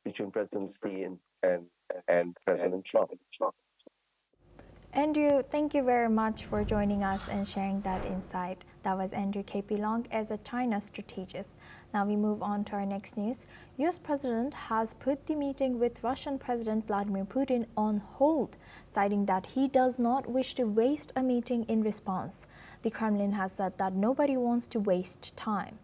between President Xi and President Trump. Andrew, thank you very much for joining us and sharing that insight. That was Andrew K.P. Long as a China strategist. Now we move on to our next news. U.S. President has put the meeting with Russian President Vladimir Putin on hold, citing that he does not wish to waste a meeting in response. The Kremlin has said that nobody wants to waste time.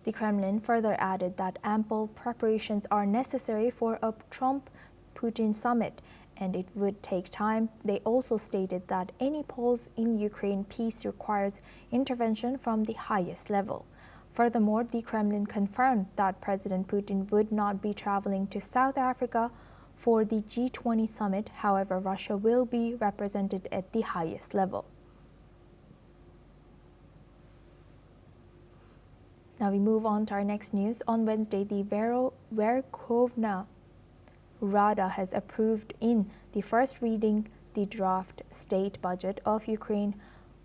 The Kremlin further added that ample preparations are necessary for a Trump-Putin summit, and it would take time. They also stated that any pause in Ukraine peace requires intervention from the highest level. Furthermore, the Kremlin confirmed that President Putin would not be traveling to South Africa for the G20 summit. However, Russia will be represented at the highest level. Now we move on to our next news. On Wednesday, the Verkhovna Rada has approved in the first reading the draft state budget of Ukraine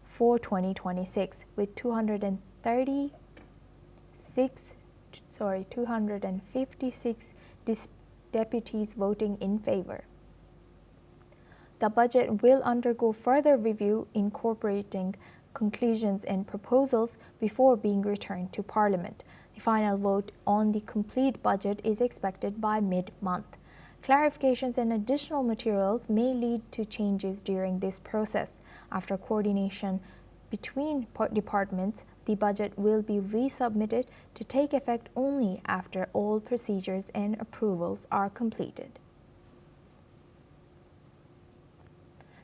for 2026 with 256 deputies voting in favor. The budget will undergo further review, incorporating conclusions and proposals before being returned to Parliament. The final vote on the complete budget is expected by mid-month. Clarifications and additional materials may lead to changes during this process. After coordination between departments, the budget will be resubmitted to take effect only after all procedures and approvals are completed.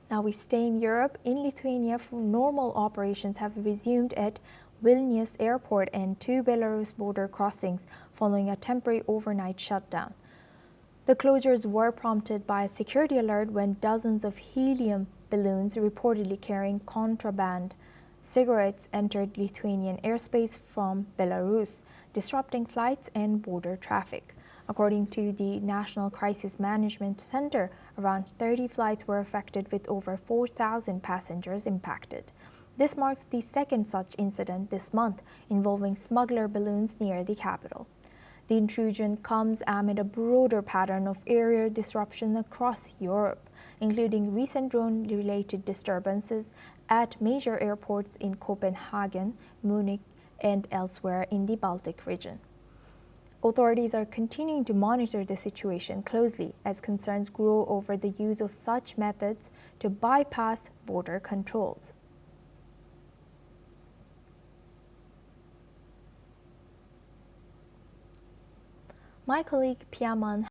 Now we stay in Europe. In Lithuania, normal operations have resumed at Vilnius Airport and 2 Belarus border crossings following a temporary overnight shutdown. The closures were prompted by a security alert when dozens of helium balloons reportedly carrying contraband cigarettes entered Lithuanian airspace from Belarus, disrupting flights and border traffic. According to the National Crisis Management Center, around 30 flights were affected with over 4,000 passengers impacted. This marks the second such incident this month involving smuggler balloons near the capital. The intrusion comes amid a broader pattern of aerial disruption across Europe, including recent drone-related disturbances at major airports in Copenhagen, Munich, and elsewhere in the Baltic region. Authorities are continuing to monitor the situation closely as concerns grow over the use of such methods to bypass border controls. My colleague Piaman